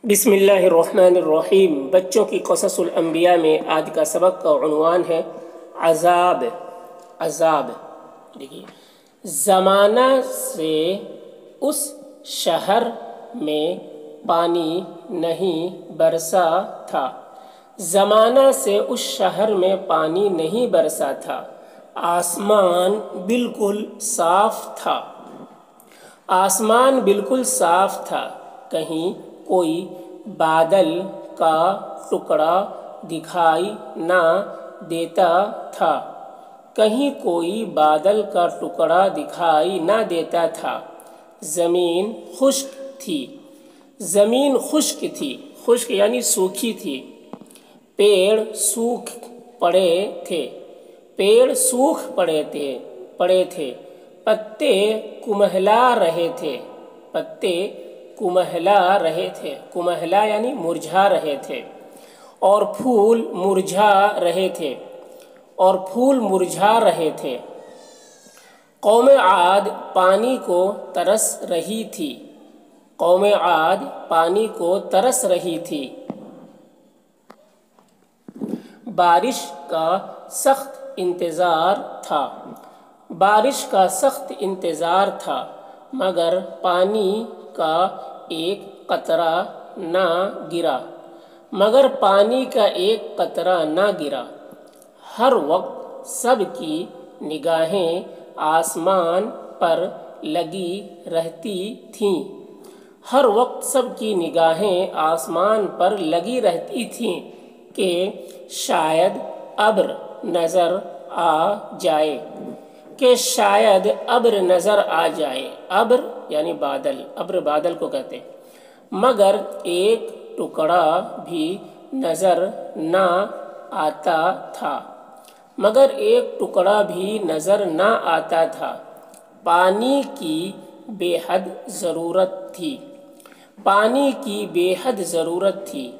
بسم اللہ الرحمن الرحیم۔ بچوں کی قصص الانبیاء میں آج کا سبق کا عنوان ہے عذاب۔ عذاب دیکھیے، زمانہ سے اس شہر میں پانی نہیں برسا تھا۔ زمانہ سے اس شہر میں پانی نہیں برسا تھا۔ آسمان بالکل صاف تھا۔ آسمان بالکل صاف تھا۔ کہیں کوئی بادل کا ٹکڑا دکھائی نہ دیتا تھا۔ کہیں کوئی بادل کا ٹکڑا دکھائی نہ دیتا تھا۔ زمین خشک تھی۔ زمین خشک تھی، خشک یعنی سوکھی تھی۔ پیڑ سوکھ پڑے تھے۔ پیڑ سوکھ پڑے تھے۔ پتے کمہلا رہے تھے۔ پتے کمہلا رہے تھے۔ کمہلا یعنی مرجھا رہے تھے۔ اور پھول مرجھا رہے تھے۔ اور پھول مرجھا رہے تھے۔ قوم عاد پانی کو ترس رہی تھی۔ قوم عاد پانی کو ترس رہی تھی۔ بارش کا سخت انتظار تھا۔ بارش کا سخت انتظار تھا، مگر پانی کا ایک قطرہ نہ گرا۔ مگر پانی کا ایک قطرہ نہ گرا۔ ہر وقت سب کی نگاہیں آسمان پر لگی رہتی تھیں۔ ہر وقت سب کی نگاہیں آسمان پر لگی رہتی تھیں کہ شاید ابر نظر آ جائے۔ کہ شاید ابر نظر آ جائے۔ ابر یعنی بادل، ابر بادل کو کہتے ہیں۔ مگر ایک ٹکڑا بھی نظر نہ آتا تھا۔ مگر ایک ٹکڑا بھی نظر نہ آتا تھا۔ پانی کی بے حد ضرورت تھی۔ پانی کی بے حد ضرورت تھی۔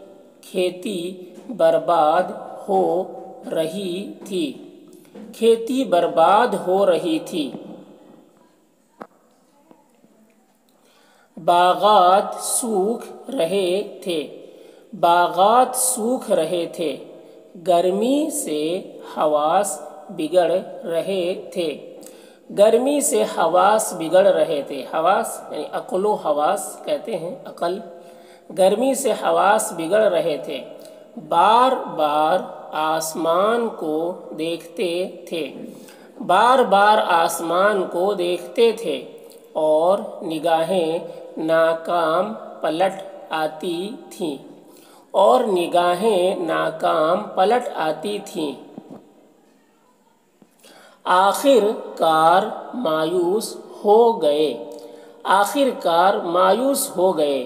کھیتی برباد ہو رہی تھی۔ کھیتی برباد ہو رہی تھی۔ باغات سوکھ رہے تھے۔ باغات سوکھ رہے تھے۔ گرمی سے حواس بگڑ رہے تھے۔ گرمی سے حواس بگڑ رہے تھے۔ حواس یعنی عقل و حواس کہتے ہیں، عقل۔ گرمی سے حواس بگڑ رہے تھے۔ بار بار آسمان کو دیکھتے تھے۔ بار بار آسمان کو دیکھتے تھے اور نگاہیں ناکام پلٹ آتی تھیں۔ اور نگاہیں ناکام پلٹ آتی تھیں۔ آخر کار مایوس ہو گئے۔ آخر کار مایوس ہو گئے۔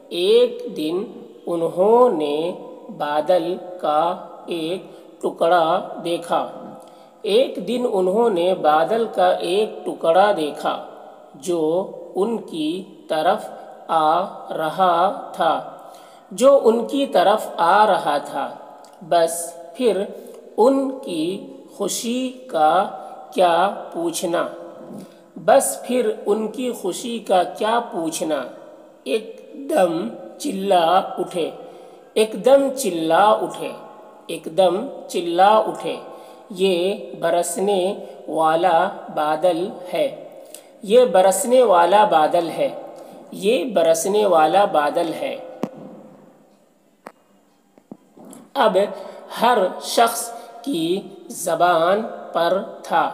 ایک دن انہوں نے بادل کا ایک ٹکڑا دیکھا۔ ایک دن انہوں نے بادل کا ایک ٹکڑا دیکھا جو ان کی طرف آ رہا تھا۔ جو ان کی طرف آ رہا تھا۔ بس پھر ان کی خوشی کا کیا پوچھنا۔ بس پھر ان کی خوشی کا کیا پوچھنا۔ ایک دم چلا اٹھے۔ ایک دم چلا اٹھے۔ ایک دم چلا اٹھے۔ یہ برسنے والا بادل ہے۔ یہ برسنے والا بادل ہے۔ یہ برسنے والا بادل ہے۔ اب ہر شخص کی زبان پر تھا۔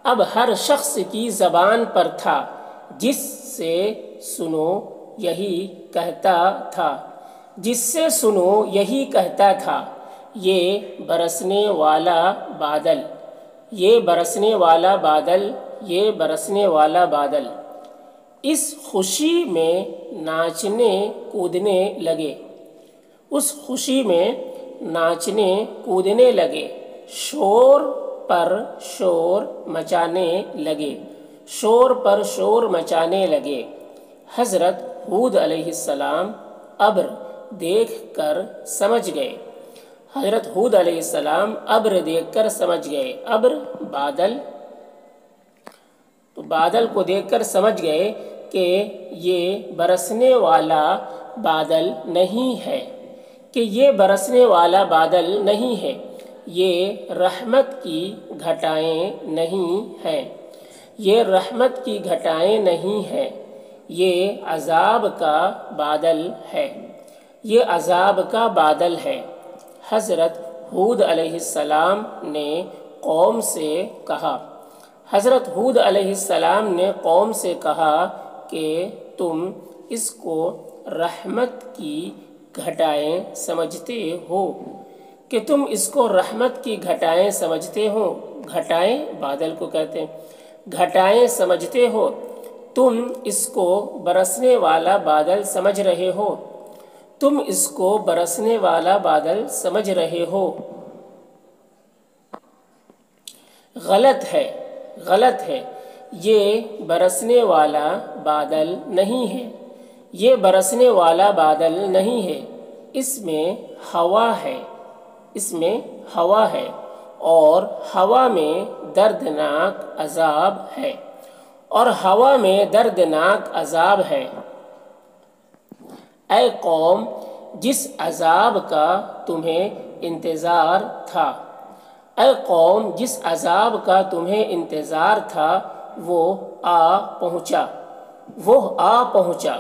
اب ہر شخص کی زبان پر تھا۔ جس سے سنو یہی کہتا تھا۔ جس سے سنو یہی کہتا تھا۔ یہ برسنے والا بادل۔ یہ برسنے والا بادل۔ یہ برسنے والا بادل۔ اس خوشی میں ناچنے کودنے لگے۔ اس خوشی میں ناچنے کودنے لگے۔ شور پر شور مچانے لگے۔ شور پر شور مچانے لگے۔ حضرت ہود علیہ السلام ابر دیکھ کر سمجھ گئے۔ حضرت ہود علیہ السلام ابر دیکھ کر سمجھ گئے۔ ابر بادل، تو بادل کو دیکھ کر سمجھ گئے کہ یہ برسنے والا بادل نہیں ہے، کہ یہ برسنے والا بادل نہیں ہے، یہ رحمت کی گھٹائیں نہیں ہیں، یہ رحمت کی گھٹائیں نہیں ہیں، یہ عذاب کا بادل ہے، یہ عذاب کا بادل ہے۔ حضرت ہود علیہ السلام نے قوم سے کہا، حضرت ہود علیہ السلام نے قوم سے کہا کہ تم اس کو رحمت کی گھٹائیں سمجھتے ہو، کہ تم اس کو رحمت کی گھٹائیں سمجھتے ہو، گھٹائیں بادل کو کہتے ہیں، گھٹائیں سمجھتے ہو، تم اس کو برسنے والا بادل سمجھ رہے ہو، تم اس کو برسنے والا بادل سمجھ رہے ہو۔ غلط ہے، غلط ہے، یہ برسنے والا بادل نہیں ہے، یہ برسنے والا بادل نہیں ہے، اس میں ہوا ہے، اس میں ہوا ہے، اور ہوا میں دردناک عذاب ہے، اور ہوا میں دردناک عذاب ہے۔ اے قوم، جس عذاب کا تمہیں انتظار تھا، اے قوم، جس عذاب کا تمہیں انتظار تھا وہ آ پہنچا، وہ آ پہنچا،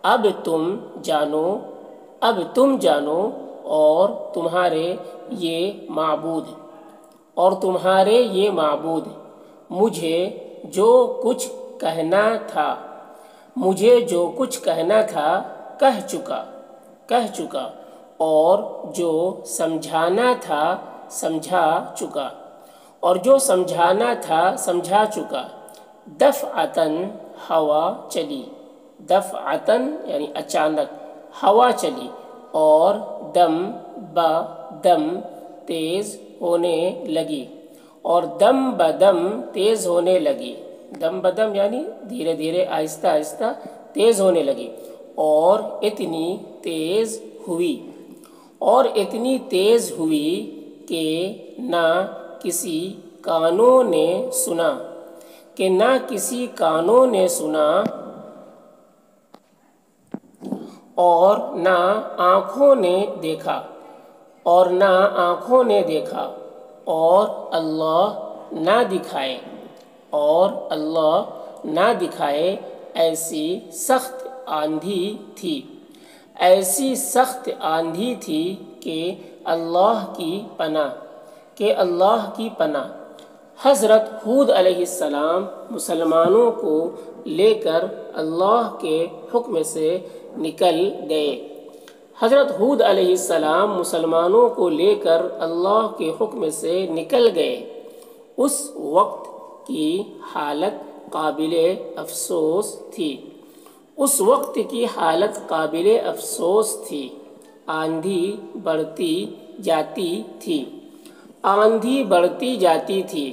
اب تم جانو، اب تم جانو، اور تمہارے یہ معبود، اور تمہارے یہ معبود، مجھے جو کچھ کہنا تھا، مجھے جو کچھ کہنا تھا کہہ چکا، کہہ چکا، اور جو سمجھانا تھا سمجھا چکا، اور جو سمجھانا تھا سمجھا چکا۔ دفعتاً ہوا چلی، دفعتاً یعنی اچانک ہوا چلی، اور دم بدم تیز ہونے لگی، اور دم بدم تیز ہونے لگی، دم بدم یعنی دھیرے دھیرے آہستہ آہستہ تیز ہونے لگی، اور اتنی تیز ہوئی، اور اتنی تیز ہوئی کہ نہ کسی کانوں نے سنا، کہ نہ کسی کانوں نے سنا، اور نہ آنکھوں نے دیکھا، اور نہ آنکھوں نے دیکھا، اور اللہ نہ دکھائے، اور اللہ نہ دکھائے، ایسی سخت آندھی تھی، ایسی سخت آندھی تھی کہ اللہ کی پناہ، کہ اللہ کی پناہ۔ حضرت ہود علیہ السلام مسلمانوں کو لے کر اللہ کے حکم سے نکل گئے، حضرت ہود علیہ السلام مسلمانوں کو لے کر اللہ کے حکم سے نکل گئے۔ اس وقت کی حالت قابل افسوس تھی، اس وقت کی حالت قابل افسوس تھی، آندھی بڑھتی جاتی تھی، آندھی بڑھتی جاتی تھی،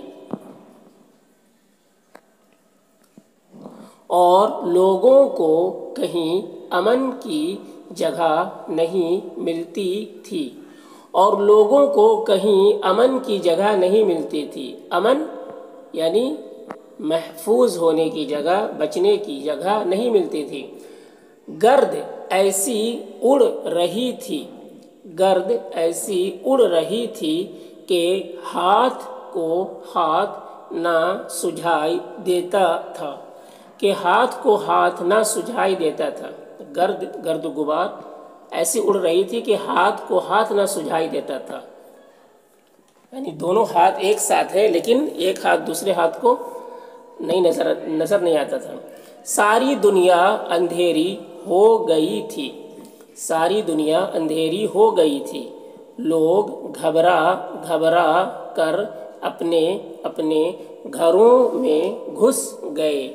اور لوگوں کو کہیں امن کی جگہ نہیں ملتی تھی، اور لوگوں کو کہیں امن کی جگہ نہیں ملتی تھی۔ امن یعنی محفوظ ہونے کی جگہ، بچنے کی جگہ نہیں ملتی تھی۔ گرد ایسی اڑ رہی تھی، گرد ایسی اڑ رہی تھی کہ ہاتھ کو ہاتھ نہ سجھائی دیتا تھا، کہ ہاتھ کو ہاتھ نہ سجھائی دیتا تھا۔ گرد و غبار ایسی اڑ رہی تھی کہ ہاتھ کو ہاتھ نہ سجھائی دیتا تھا، یعنی دونوں ہاتھ ایک ساتھ ہیں لیکن ایک ہاتھ دوسرے ہاتھ کو نہیں نظر نہیں آتا تھا۔ ساری دنیا اندھیری ہو گئی تھی، ساری دنیا اندھیری ہو گئی تھی، لوگ گھبرا گھبرا کر اپنے اپنے گھروں میں گھس گئے،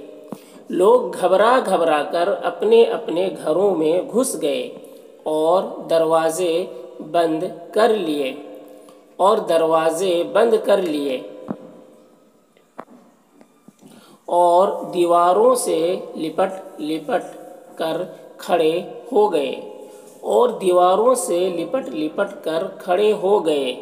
لوگ گھبرا گھبرا کر اپنے اپنے گھروں میں گھس گئے، اور دروازے بند کر لیے، اور دروازے بند کر لیے، اور دیواروں سے لپٹ لپٹ کر کھڑے ہو گئے، اور دیواروں سے لپٹ لپٹ کر کھڑے ہو گئے۔